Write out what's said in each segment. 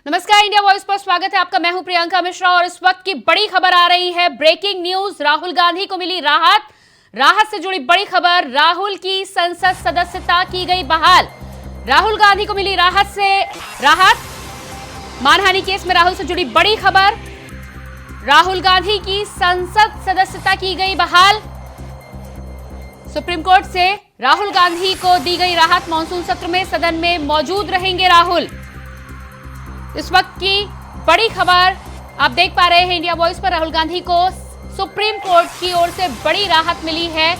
नमस्कार, India voice पर स्वागत है आपका। मैं हूं प्रियंका मिश्रा और इस वक्त की बड़ी खबर आ रही है। ब्रेकिंग न्यूज, राहुल गांधी को मिली राहत। राहत से जुड़ी बड़ी खबर, राहुल की संसद सदस्यता की गई बहाल। राहुल गांधी को मिली राहत। मानहानि केस में राहुल से जुड़ी बड़ी खबर, राहुल गांधी की संसद सदस्यता की गई बहाल। सुप्रीम कोर्ट से राहुल गांधी को दी गई राहत। मॉनसून सत्र में सदन में मौजूद रहेंगे राहुल। इस वक्त की बड़ी खबर आप देख पा रहे हैं इंडिया वॉइस पर। राहुल गांधी को सुप्रीम कोर्ट की ओर से बड़ी राहत मिली है।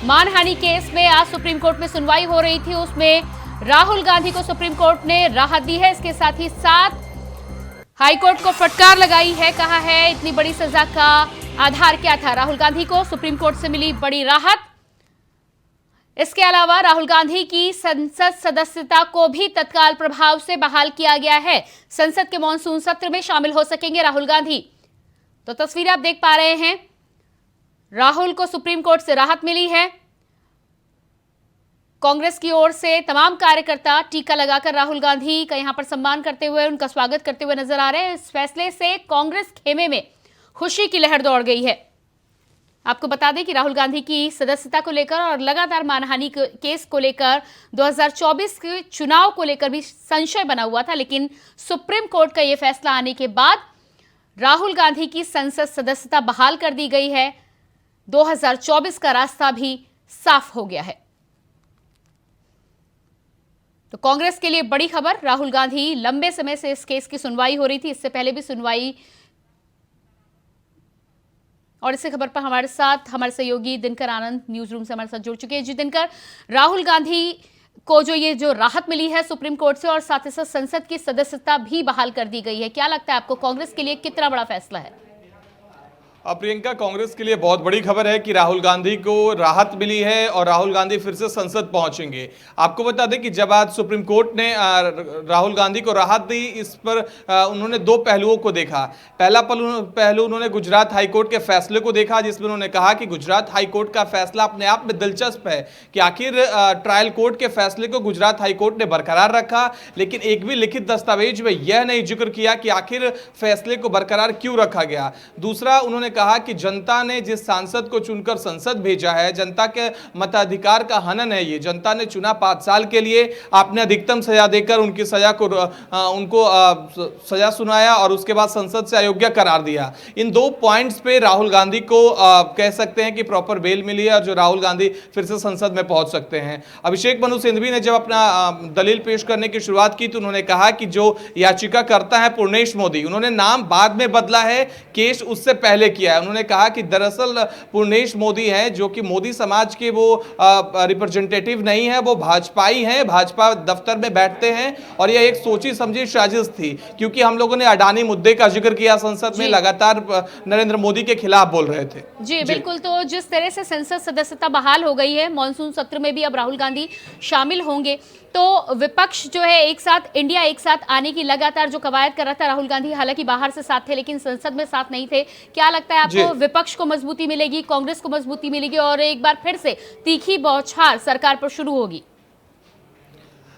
मानहानि केस में आज सुप्रीम कोर्ट में सुनवाई हो रही थी, उसमें राहुल गांधी को सुप्रीम कोर्ट ने राहत दी है। इसके साथ ही हाई कोर्ट को फटकार लगाई है, कहा है इतनी बड़ी सजा का आधार क्या था। राहुल गांधी को सुप्रीम कोर्ट से मिली बड़ी राहत। इसके अलावा राहुल गांधी की संसद सदस्यता को भी तत्काल प्रभाव से बहाल किया गया है। संसद के मॉनसून सत्र में शामिल हो सकेंगे राहुल गांधी। तो तस्वीरें आप देख पा रहे हैं, राहुल को सुप्रीम कोर्ट से राहत मिली है। कांग्रेस की ओर से तमाम कार्यकर्ता टीका लगाकर राहुल गांधी का यहां पर सम्मान करते हुए, उनका स्वागत करते हुए नजर आ रहे हैं। इस फैसले से कांग्रेस खेमे में खुशी की लहर दौड़ गई है। आपको बता दें कि राहुल गांधी की सदस्यता को लेकर और लगातार मानहानि केस को लेकर 2024 के चुनाव को लेकर भी संशय बना हुआ था, लेकिन सुप्रीम कोर्ट का यह फैसला आने के बाद राहुल गांधी की संसद सदस्यता बहाल कर दी गई है। 2024 का रास्ता भी साफ हो गया है। तो कांग्रेस के लिए बड़ी खबर, राहुल गांधी लंबे समय से इस केस की सुनवाई हो रही थी, इससे पहले भी सुनवाई। और इसी खबर पर हमारे साथ हमारे सहयोगी दिनकर आनंद न्यूज रूम से हमारे साथ जुड़ चुके हैं। जी दिनकर, राहुल गांधी को जो राहत मिली है सुप्रीम कोर्ट से और साथ ही साथ संसद की सदस्यता भी बहाल कर दी गई है, क्या लगता है आपको कांग्रेस के लिए कितना बड़ा फैसला है? प्रियंका, कांग्रेस के लिए बहुत बड़ी खबर है कि राहुल गांधी को राहत मिली है और राहुल गांधी फिर से संसद पहुंचेंगे। आपको बता दें कि जब आज सुप्रीम कोर्ट ने राहुल गांधी को राहत दी, इस पर उन्होंने दो पहलुओं को देखा। पहला पहलू उन्होंने गुजरात हाईकोर्ट के फैसले को देखा, जिसमें उन्होंने कहा कि गुजरात हाईकोर्ट का फैसला अपने आप में दिलचस्प है कि आखिर ट्रायल कोर्ट के फैसले को गुजरात हाईकोर्ट ने बरकरार रखा, लेकिन एक भी लिखित दस्तावेज में यह नहीं जिक्र किया कि आखिर फैसले को बरकरार क्यों रखा गया। दूसरा, उन्होंने कहा कि जनता ने जिस सांसद को चुनकर संसद भेजा है, जनता के मताधिकार का हनन है ये। जनता ने चुना 5 साल के लिए, आपने अधिकतम सजा देकर उनकी सजा को उनको सजा सुनाया और उसके बाद संसद से अयोग्य करार दिया। इन दो पॉइंट्स पे राहुल गांधी को कह सकते हैं कि प्रॉपर बेल मिली है और जो राहुल गांधी फिर से संसद में पहुंच सकते हैं। अभिषेक मनु सिंघवी ने जब अपना दलील पेश करने की शुरुआत की तो उन्होंने कहा कि जो याचिका करता है पूर्णेश मोदी, उन्होंने नाम बाद में बदला है, केस उससे पहले किया है। उन्होंने कहा कि दरअसल पूर्णेश मोदी हैं, जो कि मोदी समाज के वो रिप्रेजेंटेटिव नहीं है, वो भाजपाई हैं, भाजपा दफ्तर में बैठते हैं और यह एक सोची समझी साजिश थी, क्योंकि हम लोगों ने अडानी मुद्दे का जिक्र किया संसद में, लगातार नरेंद्र मोदी के खिलाफ बोल रहे थे। जी बिल्कुल। तो जिस तरह से संसद सदस्यता बहाल हो गई है, मॉनसून सत्र में भी अब राहुल गांधी शामिल होंगे, तो विपक्ष जो है इंडिया एक साथ आने की लगातार जो कवायद कर रहा था, राहुल गांधी हालांकि बाहर से साथ थे लेकिन संसद में साथ नहीं थे। क्या लगता है आपको, विपक्ष को मजबूती मिलेगी, कांग्रेस को मजबूती मिलेगी और एक बार फिर से तीखी बौछार सरकार पर शुरू होगी?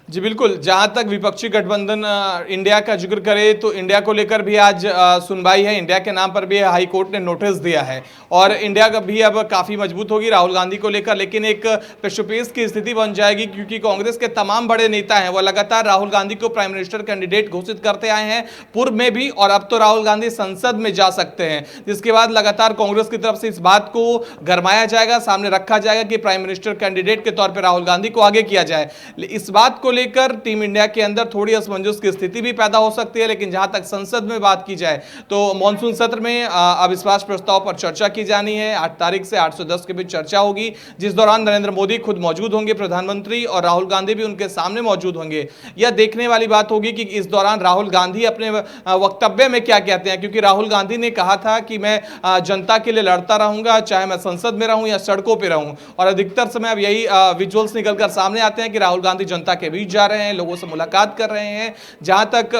जी बिल्कुल, जहां तक विपक्षी गठबंधन इंडिया का जिक्र करे तो इंडिया को लेकर भी आज सुनवाई है। इंडिया के नाम पर भी हाई कोर्ट ने नोटिस दिया है और इंडिया का भी अब काफ़ी मजबूत होगी राहुल गांधी को लेकर, लेकिन एक पेशोपेश की स्थिति बन जाएगी, क्योंकि कांग्रेस के तमाम बड़े नेता हैं वो लगातार राहुल गांधी को प्राइम मिनिस्टर कैंडिडेट घोषित करते आए हैं, पूर्व में भी, और अब तो राहुल गांधी संसद में जा सकते हैं, जिसके बाद लगातार कांग्रेस की तरफ से इस बात को गरमाया जाएगा, सामने रखा जाएगा कि प्राइम मिनिस्टर कैंडिडेट के तौर पर राहुल गांधी को आगे किया जाए। इस बात को लेकर टीम इंडिया के अंदर थोड़ी असमंजस की स्थिति भी पैदा हो सकती है, लेकिन जहां तक संसद में बात की जाए तो मॉनसून सत्र में अविश्वास प्रस्ताव पर चर्चा की जानी है। 8 तारीख से 810 के बीच चर्चा होगी, जिस दौरान नरेंद्र मोदी खुद मौजूद होंगे, प्रधानमंत्री, और राहुल गांधी भी उनके सामने मौजूद होंगे। यह देखने वाली बात होगी कि इस दौरान राहुल गांधी अपने वक्तव्य में क्या कहते हैं, क्योंकि राहुल गांधी ने कहा था कि मैं जनता के लिए लड़ता रहूंगा, चाहे मैं संसद में रहूं या सड़कों पर रहूं, और अधिकतर समय अब यही विजुअल्स निकलकर सामने आते हैं कि राहुल गांधी जनता के बीच बीच जा रहे हैं, लोगों से मुलाकात कर रहे हैं। जहां तक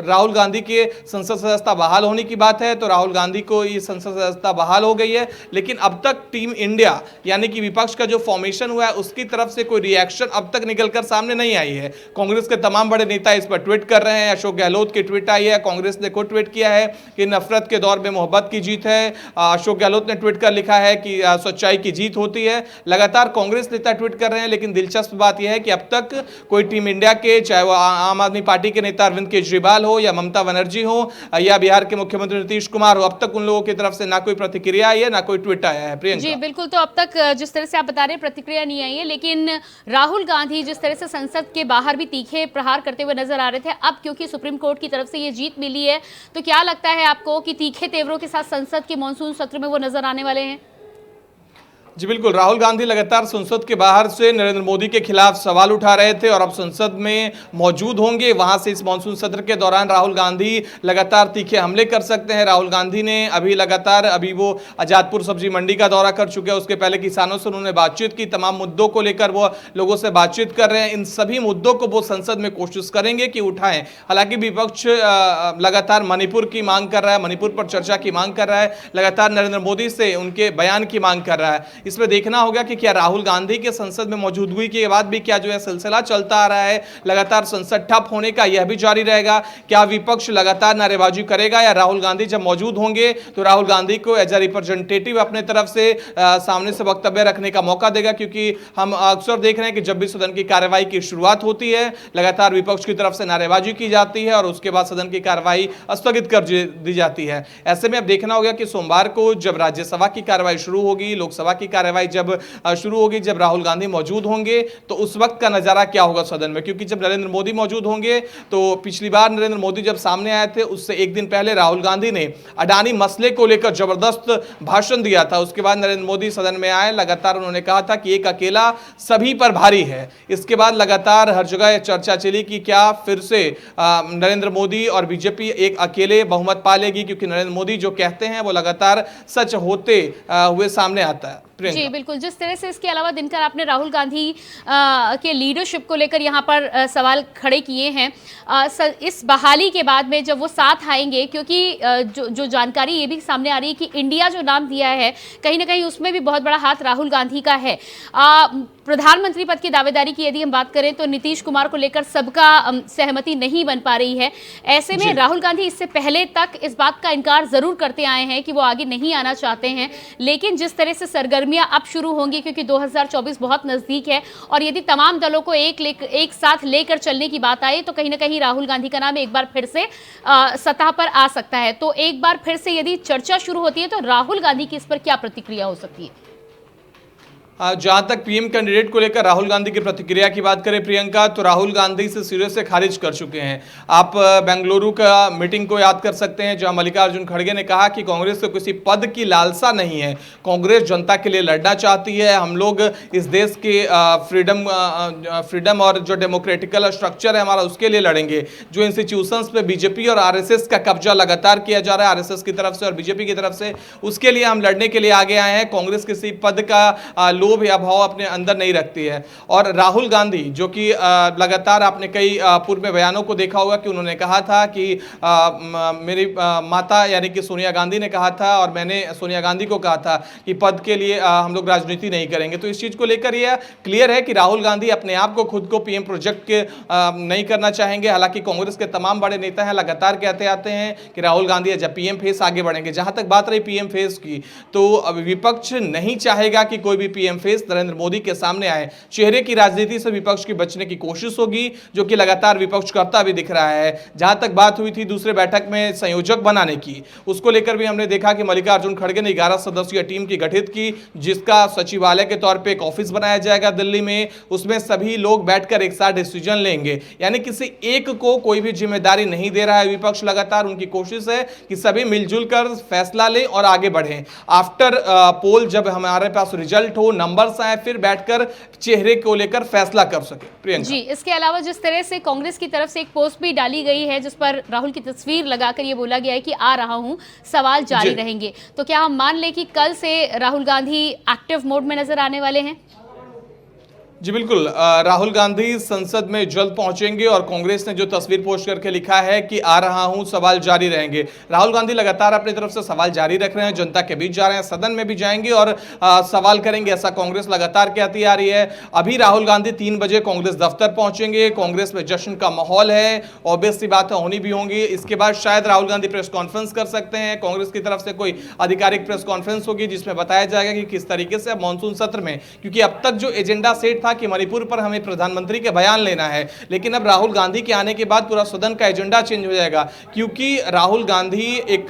राहुल गांधी के संसद सदस्यता बहाल होने की बात है तो राहुल गांधी को ये संसद सदस्यता बहाल हो गई है, लेकिन अब तक टीम इंडिया यानी कि विपक्ष का जो फॉर्मेशन हुआ है उसकी तरफ से कोई रिएक्शन अब तक निकलकर सामने नहीं आई है। कांग्रेस के तमाम बड़े नेता इस पर ट्वीट कर रहे हैं। अशोक गहलोत की ट्वीट आई है, कांग्रेस ने खुद ट्वीट किया है कि नफरत के दौर में मोहब्बत की जीत है। अशोक गहलोत ने ट्वीट कर लिखा है कि सच्चाई की जीत होती है। लगातार कांग्रेस नेता ट्वीट कर रहे हैं, लेकिन दिलचस्प बात यह है कि अब तक कोई टीम इंडिया के, चाहे वो आम आदमी पार्टी के नेता अरविंद केजरीवाल हो या ममता बनर्जी हो या बिहार के मुख्यमंत्री नीतीश कुमार हो, अब तक उन लोगों की तरफ से ना कोई प्रतिक्रिया आई है ना कोई ट्वीट आया है। प्रियंका जी बिल्कुल, तो अब तक जिस तरह से आप बता रहे हैं प्रतिक्रिया नहीं आई है, लेकिन राहुल गांधी जिस तरह से संसद के बाहर भी तीखे प्रहार करते हुए नजर आ रहे थे, अब क्योंकि सुप्रीम कोर्ट की तरफ से ये जीत मिली है तो क्या लगता है आपको कि तीखे तेवरों के साथ संसद के मॉनसून सत्र में वो नजर आने वाले हैं? जी बिल्कुल, राहुल गांधी लगातार संसद के बाहर से नरेंद्र मोदी के खिलाफ सवाल उठा रहे थे और अब संसद में मौजूद होंगे। वहां से इस मानसून सत्र के दौरान राहुल गांधी लगातार तीखे हमले कर सकते हैं। राहुल गांधी ने अभी वो आजादपुर सब्जी मंडी का दौरा कर चुके हैं, उसके पहले किसानों से उन्होंने बातचीत की, तमाम मुद्दों को लेकर वो लोगों से बातचीत कर रहे हैं। इन सभी मुद्दों को वो संसद में कोशिश करेंगे कि उठाएं। हालांकि विपक्ष लगातार मणिपुर की मांग कर रहा है, मणिपुर पर चर्चा की मांग कर रहा है, लगातार नरेंद्र मोदी से उनके बयान की मांग कर रहा है। इसमें देखना होगा कि क्या राहुल गांधी के संसद में मौजूदगी के बाद भी क्या जो है सिलसिला चलता आ रहा है, लगातार संसद ठप होने का यह भी जारी रहेगा। क्या विपक्ष लगातार नारेबाजी करेगा या राहुल गांधी जब मौजूद होंगे तो राहुल गांधी को एज ए रिप्रेजेंटेटिव अपने तरफ से सामने से वक्तव्य रखने का मौका देगा? क्योंकि हम अक्सर देख रहे हैं कि जब भी सदन की कार्रवाई की शुरुआत होती है लगातार विपक्ष की तरफ से नारेबाजी की जाती है और उसके बाद सदन की कार्रवाई स्थगित कर दी जाती है। ऐसे में अब देखना होगा कि सोमवार को जब राज्यसभा की कार्रवाई शुरू होगी, लोकसभा की कार्रवाई जब शुरू होगी, जब राहुल गांधी मौजूद होंगे तो उस वक्त का नजारा क्या होगा सदन में। क्योंकि जब नरेंद्र मोदी मौजूद होंगे तो पिछली बार नरेंद्र मोदी जब सामने आए थे उससे एक दिन पहले राहुल गांधी ने अडानी मसले को लेकर जबरदस्त भाषण दिया था। उसके बाद नरेंद्र मोदी सदन में आए, लगातार उन्होंने कहा था कि एक अकेला सभी पर भारी है। इसके बाद लगातार हर जगह चर्चा चली कि क्या फिर से नरेंद्र मोदी और बीजेपी एक अकेले बहुमत पा लेगी, क्योंकि नरेंद्र मोदी जो कहते हैं वो लगातार सच होते हुए सामने आता है। जी बिल्कुल, जिस तरह से इसके अलावा दिनकर आपने राहुल गांधी के लीडरशिप को लेकर यहाँ पर सवाल खड़े किए हैं, इस बहाली के बाद में जब वो साथ आएंगे, क्योंकि जो जानकारी ये भी सामने आ रही है कि इंडिया जो नाम दिया है कहीं ना कहीं उसमें भी बहुत बड़ा हाथ राहुल गांधी का है। प्रधानमंत्री पद की दावेदारी की यदि हम बात करें तो नीतीश कुमार को लेकर सबका सहमति नहीं बन पा रही है। ऐसे में राहुल गांधी इससे पहले तक इस बात का इनकार जरूर करते आए हैं कि वो आगे नहीं आना चाहते हैं, लेकिन जिस तरह से सरगर्मियां अब शुरू होंगी क्योंकि 2024 बहुत नजदीक है और यदि तमाम दलों को एक साथ लेकर चलने की बात आए तो कहीं ना कहीं राहुल गांधी का नाम एक बार फिर से सतह पर आ सकता है। तो एक बार फिर से यदि चर्चा शुरू होती है तो राहुल गांधी की इस पर क्या प्रतिक्रिया हो सकती है? जहां तक पीएम कैंडिडेट को लेकर राहुल गांधी की प्रतिक्रिया की बात करें प्रियंका, तो राहुल गांधी से सिरे से खारिज कर चुके हैं। आप बेंगलुरु का मीटिंग को याद कर सकते हैं जहां मल्लिकार्जुन खड़गे ने कहा कि कांग्रेस को किसी पद की लालसा नहीं है, कांग्रेस जनता के लिए लड़ना चाहती है। हम लोग इस देश के फ्रीडम और जो डेमोक्रेटिकल स्ट्रक्चर है हमारा उसके लिए लड़ेंगे। जो इंस्टीट्यूशंस पे बीजेपी और आरएसएस का कब्जा लगातार किया जा रहा है आरएसएस की तरफ से और बीजेपी की तरफ से, उसके लिए हम लड़ने के लिए आगे आए हैं। कांग्रेस किसी पद का लोभ या भाव अपने अंदर नहीं रखती है। और राहुल गांधी जो कि लगातार आपने कई पूर्व में बयानों को देखा होगा कि उन्होंने कहा था कि मेरी माता यानी कि सोनिया गांधी ने कहा था और मैंने सोनिया गांधी को कहा था कि पद के लिए हम लोग राजनीति नहीं करेंगे। तो इस चीज को लेकर यह क्लियर है कि राहुल गांधी अपने आप को खुद को पीएम प्रोजेक्ट के नहीं करना चाहेंगे। हालांकि कांग्रेस के तमाम बड़े नेता हैं लगातार कहते आते हैं कि राहुल गांधी जब पीएम फेस आगे बढ़ेंगे। जहां तक बात रही पीएम फेस की, तो विपक्ष नहीं चाहेगा कि कोई भी पीएम फेस नरेंद्र मोदी के सामने आए। चेहरे की राजनीति से विपक्ष की बचने की कोशिश होगी, जो कि लगातार विपक्ष करता भी दिख रहा है। जहां तक बात हुई थी दूसरे बैठक में संयोजक बनाने की, उसको लेकर भी हमने देखा कि मल्लिकार्जुन खड़गे ने 11 सदस्यीय टीम की गठित की, जिसका सचिवालय के तौर पे एक ऑफिस बनाया जाएगा दिल्ली में। उसमें सभी लोग बैठकर एक साथ डिसीजन लेंगे, यानी किसी एक को कोई भी जिम्मेदारी नहीं दे रहा है विपक्ष। लगातार उनकी कोशिश है कि सभी मिलजुल कर फैसला लें और आगे बढ़ें। आफ्टर पोल जब हमारे पास रिजल्ट हो, नंबर्स आए, फिर बैठकर चेहरे को लेकर फैसला कर सके। प्रियंका जी, इसके अलावा जिस तरह से कांग्रेस की तरफ से एक पोस्ट भी डाली गई है जिस पर राहुल की तस्वीर लगाकर ये बोला गया है कि आ रहा हूं, सवाल जारी रहेंगे, तो क्या हम मान लें कि कल से राहुल गांधी एक्टिव मोड में नजर आने वाले हैं? जी बिल्कुल, राहुल गांधी संसद में जल्द पहुंचेंगे और कांग्रेस ने जो तस्वीर पोस्ट करके लिखा है कि आ रहा हूं, सवाल जारी रहेंगे। राहुल गांधी लगातार अपनी तरफ से सवाल जारी रख रहे हैं, जनता के बीच जा रहे हैं, सदन में भी जाएंगे और सवाल करेंगे, ऐसा कांग्रेस लगातार कहती आ रही है। अभी राहुल गांधी 3 बजे कांग्रेस दफ्तर पहुंचेंगे, कांग्रेस में जश्न का माहौल है, ऑब्वियस सी बात है, होनी भी होंगी। इसके बाद शायद राहुल गांधी प्रेस कॉन्फ्रेंस कर सकते हैं, कांग्रेस की तरफ से कोई आधिकारिक प्रेस कॉन्फ्रेंस होगी जिसमें बताया जाएगा कि किस तरीके से मानसून सत्र में, क्योंकि अब तक जो एजेंडा सेट था कि मणिपुर पर हमें प्रधानमंत्री के बयान लेना है, लेकिन अब राहुल गांधी के आने के बाद पूरा सदन का एजेंडा चेंज हो जाएगा, क्योंकि राहुल गांधी एक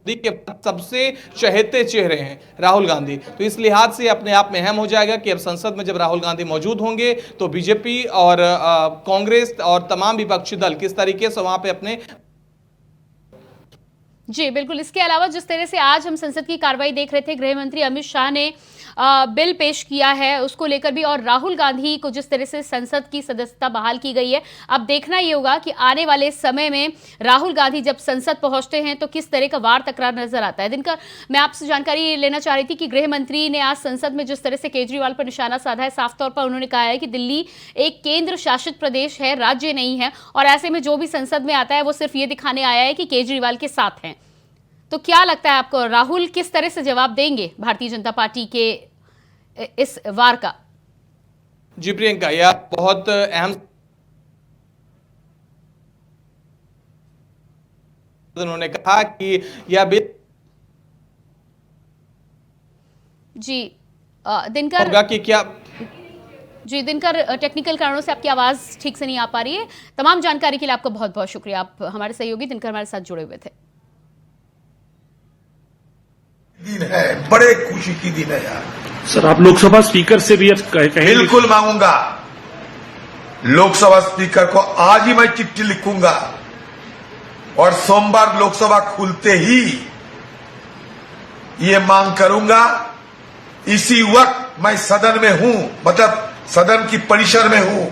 के सबसे चहेते चेहरे हैं राहुल गांधी। तो इस लिहाज से अपने आप में अहम हो जाएगा कि अब संसद में जब राहुल गांधी मौजूद होंगे तो बीजेपी और कांग्रेस और तमाम विपक्षी दल किस तरीके से वहां पे अपने। जी बिल्कुल, इसके अलावा जिस तरह से आज हम संसद की कार्रवाई देख रहे थे, गृह मंत्री अमित शाह ने बिल पेश किया है, उसको लेकर भी, और राहुल गांधी को जिस तरह से संसद की सदस्यता बहाल की गई है, अब देखना ये होगा कि आने वाले समय में राहुल गांधी जब संसद पहुंचते हैं तो किस तरह का वार तकरार नजर आता है। दिनकर, मैं आपसे जानकारी लेना चाह रही थी कि गृह मंत्री ने आज संसद में जिस तरह से केजरीवाल पर निशाना साधा है, साफ तौर पर उन्होंने कहा है कि दिल्ली एक केंद्र शासित प्रदेश है, राज्य नहीं है, और ऐसे में जो भी संसद में आता है वो सिर्फ ये दिखाने आया है कि केजरीवाल के साथ हैं। तो क्या लगता है आपको, राहुल किस तरह से जवाब देंगे भारतीय जनता पार्टी के इस वार का? जी प्रियंका, यह बहुत अहम, उन्होंने कहा कि यह बिल जी दिनकर होगा कि क्या। जी दिनकर, टेक्निकल कारणों से आपकी आवाज ठीक से नहीं आ पा रही है। तमाम जानकारी के लिए आपका बहुत बहुत शुक्रिया। आप हमारे सहयोगी दिनकर हमारे साथ जुड़े हुए थे। दिन है, बड़े खुशी की दिन है यार। सर, आप लोकसभा स्पीकर से भी कहेंगे? बिल्कुल मांगूंगा, लोकसभा स्पीकर को आज ही मैं चिट्ठी लिखूंगा और सोमवार लोकसभा खुलते ही ये मांग करूंगा। इसी वक्त मैं सदन में हूं, मतलब सदन की परिसर में हूं।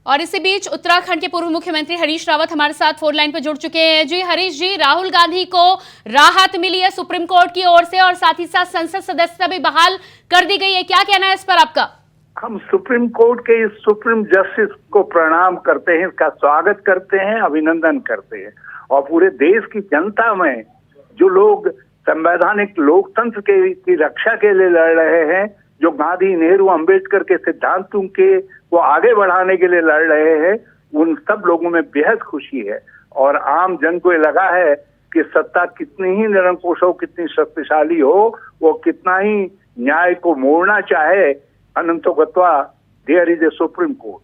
और इसी बीच उत्तराखंड के पूर्व मुख्यमंत्री हरीश रावत हमारे साथ फोन लाइन पर जुड़ चुके हैं। जी हरीश जी, राहुल गांधी को राहत मिली है सुप्रीम कोर्ट की ओर से और साथ ही साथ संसद सदस्यता भी बहाल कर दी गई है, क्या कहना है इस पर आपका? हम सुप्रीम कोर्ट के इस सुप्रीम जस्टिस को प्रणाम करते हैं, इसका स्वागत करते हैं, अभिनंदन करते हैं। और पूरे देश की जनता में जो लोग संवैधानिक लोकतंत्र की रक्षा के लिए लड़ रहे हैं, जो गांधी, नेहरू, अंबेडकर के सिद्धांतों के वो आगे बढ़ाने के लिए लड़ रहे हैं, उन सब लोगों में बेहद खुशी है। और आम जन को ये लगा है कि सत्ता कितनी ही निरंकुश हो, कितनी शक्तिशाली हो, वो कितना ही न्याय को मोड़ना चाहे, अनंतो गत्वा there is a supreme court.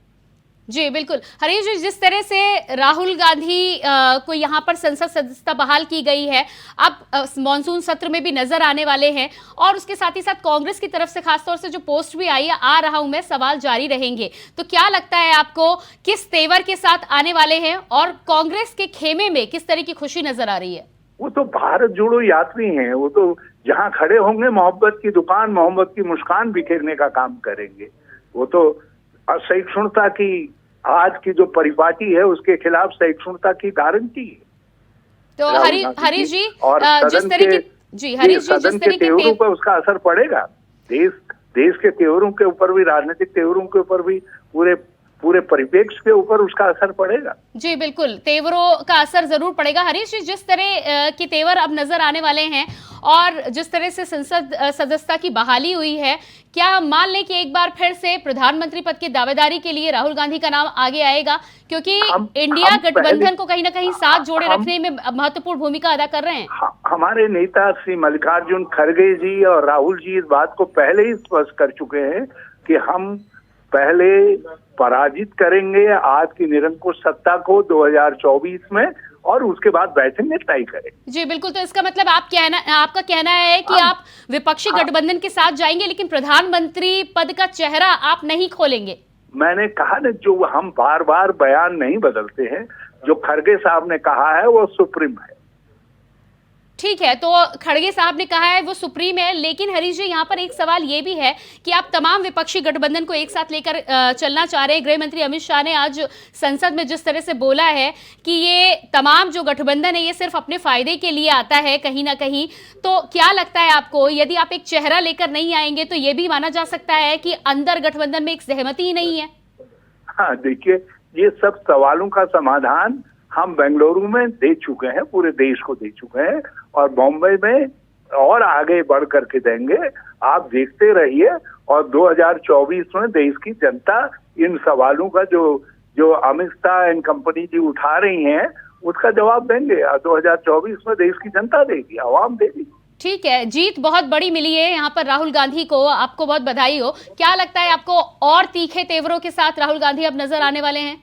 जी बिल्कुल, हरीश जी, जिस तरह से राहुल गांधी को यहाँ पर संसद सदस्यता बहाल की गई है, अब मॉनसून सत्र में भी नजर आने वाले हैं, और उसके साथ ही साथ कांग्रेस की तरफ से खासतौर से जो पोस्ट भी आई है, आ रहा हूं मैं, सवाल जारी रहेंगे, तो क्या लगता है आपको किस तेवर के साथ आने वाले हैं और कांग्रेस के खेमे में किस तरह की खुशी नजर आ रही है? वो तो भारत जोड़ो यात्री हैं, वो तो जहाँ खड़े होंगे मोहब्बत की दुकान, मोहब्बत की मुस्कान बिखेरने का काम करेंगे। वो तो असहिष्णुता की आज की जो परिपाटी है उसके खिलाफ सहिष्णुता की गारंटी है। तो हरीश जी, और जिस तरह की, जी हरीश जी, जिस तरह के तेवरों पर उसका असर पड़ेगा, देश के तेवरों के ऊपर भी, राजनीतिक तेवरों के ऊपर भी, पूरे परिप्रेक्ष्य के ऊपर उसका असर पड़ेगा। जी बिल्कुल, तेवरों का असर जरूर पड़ेगा। हरीश जी, जिस तरह के तेवर अब नजर आने वाले हैं और जिस तरह से संसद सदस्यता की बहाली हुई है, क्या हम मान लें कि एक बार फिर से प्रधानमंत्री पद की दावेदारी के लिए राहुल गांधी का नाम आगे आएगा, क्योंकि इंडिया गठबंधन को कहीं ना कहीं साथ जोड़े रखने में महत्वपूर्ण भूमिका अदा कर रहे हैं? हमारे नेता श्री मल्लिकार्जुन खड़गे जी और राहुल जी इस बात को पहले ही स्पष्ट कर चुके हैं कि हम पहले पराजित करेंगे आज की निरंकुश सत्ता को 2024 में, और उसके बाद बैठेंगे, तय करेंगे। जी बिल्कुल, तो इसका मतलब आपका कहना है कि आप विपक्षी गठबंधन के साथ जाएंगे, लेकिन प्रधानमंत्री पद का चेहरा आप नहीं खोलेंगे? मैंने कहा ना, जो हम बार बार बयान नहीं बदलते हैं, जो खड़गे साहब ने कहा है वो सुप्रीम है। ठीक है, तो खड़गे साहब ने कहा है वो सुप्रीम है, लेकिन हरीश जी यहाँ पर एक सवाल ये भी है कि आप तमाम विपक्षी गठबंधन को एक साथ लेकर चलना चाह रहे हैं। गृह मंत्री अमित शाह ने आज संसद में जिस तरह से बोला है कि ये तमाम जो गठबंधन है ये सिर्फ अपने फायदे के लिए आता है कहीं ना कहीं, तो क्या लगता है आपको, यदि आप एक चेहरा लेकर नहीं आएंगे तो ये भी माना जा सकता है कि अंदर गठबंधन में एक सहमति ही नहीं है? हाँ, देखिए, ये सब सवालों का समाधान हम बेंगलुरु में दे चुके हैं, पूरे देश को दे चुके हैं, और बॉम्बे में और आगे बढ़ करके देंगे। आप देखते रहिए, और 2024 में देश की जनता इन सवालों का जो अमित शाह एंड कंपनी जी उठा रही हैं उसका जवाब देंगे, और 2024 में देश की जनता देगी, आवाम देगी। ठीक है, जीत बहुत बड़ी मिली है यहाँ पर राहुल गांधी को, आपको बहुत बधाई हो। क्या लगता है आपको, और तीखे तेवरों के साथ राहुल गांधी अब नजर आने वाले हैं?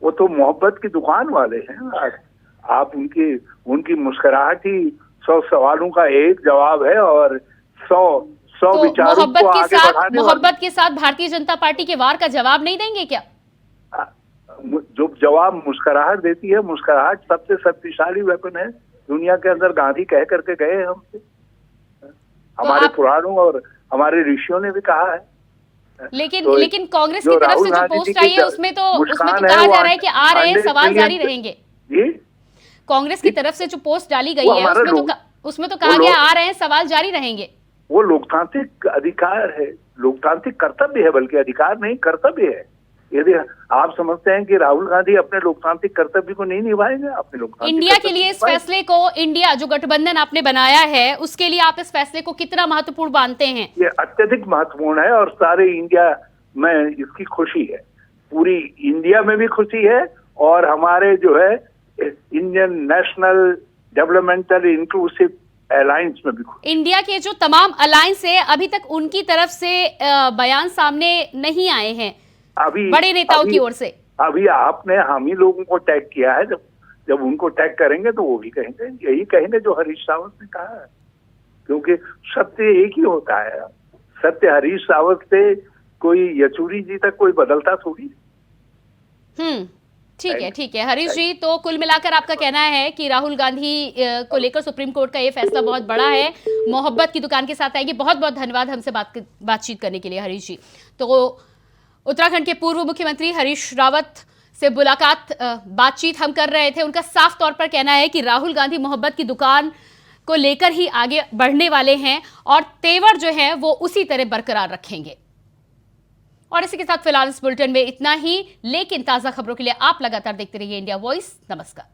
वो तो मोहब्बत की दुकान वाले हैं। आप उनकी मुस्कुराहट ही 100 सवालों का एक जवाब है, और 100 तो विचारों को आगे बढ़ाने मोहब्बत के साथ भारतीय जनता पार्टी के वार का जवाब नहीं देंगे क्या? जो जवाब मुस्कुराहट देती है, मुस्कुराहट सबसे शक्तिशाली वेपन है दुनिया के अंदर। गांधी कह करके गए हमसे, हमारे पुराणों और हमारे ऋषियों ने भी कहा है। लेकिन कांग्रेस की तरफ से जो पोस्ट आई है उसमें तो कहा जा रहा है कि आ रहे हैं, सवाल जारी रहेंगे। कांग्रेस की तरफ से जो पोस्ट डाली गई है उसमें तो कहा गया आ रहे हैं, सवाल जारी रहेंगे। वो लोकतांत्रिक अधिकार है, लोकतांत्रिक कर्तव्य है, बल्कि अधिकार नहीं कर्तव्य है। यदि आप समझते हैं कि राहुल गांधी अपने लोकतांत्रिक कर्तव्य को नहीं निभाएंगे, अपने लोकतांत्रिक इंडिया के लिए इस फैसले को, इंडिया जो गठबंधन आपने बनाया है उसके लिए आप इस फैसले को कितना महत्वपूर्ण मानते हैं? ये अत्यधिक महत्वपूर्ण है, और सारे इंडिया में इसकी खुशी है, पूरी इंडिया में भी खुशी है, और हमारे जो है Indian national developmental inclusive alliance में भी खुशी। इंडिया के जो तमाम अलायंस है अभी तक उनकी तरफ से बयान सामने नहीं आए हैं अभी बड़े नेताओं की ओर से। अभी आपने हम ही लोगों को टैग किया है, जब उनको टैग करेंगे तो वो भी कहेंगे, यही कहेंगे जो हरीश रावत ने कहा है, क्योंकि सत्य एक ही होता है। सत्य हरीश रावत से कोई येचुरी जी तक कोई बदलता थोड़ी। ठीक है हरीश जी, तो कुल मिलाकर आपका कहना है कि राहुल गांधी को लेकर सुप्रीम कोर्ट का ये फैसला बहुत बड़ा है, मोहब्बत की दुकान के साथ आएगी। बहुत बहुत धन्यवाद हमसे बातचीत करने के लिए हरीश जी। तो उत्तराखंड के पूर्व मुख्यमंत्री हरीश रावत से बातचीत हम कर रहे थे। उनका साफ तौर पर कहना है कि राहुल गांधी मोहब्बत की दुकान को लेकर ही आगे बढ़ने वाले हैं, और तेवर जो है वो उसी तरह बरकरार रखेंगे। और इसी के साथ फिलहाल इस बुलेटिन में इतना ही, लेकिन ताजा खबरों के लिए आप लगातार देखते रहिए इंडिया वॉइस। नमस्कार।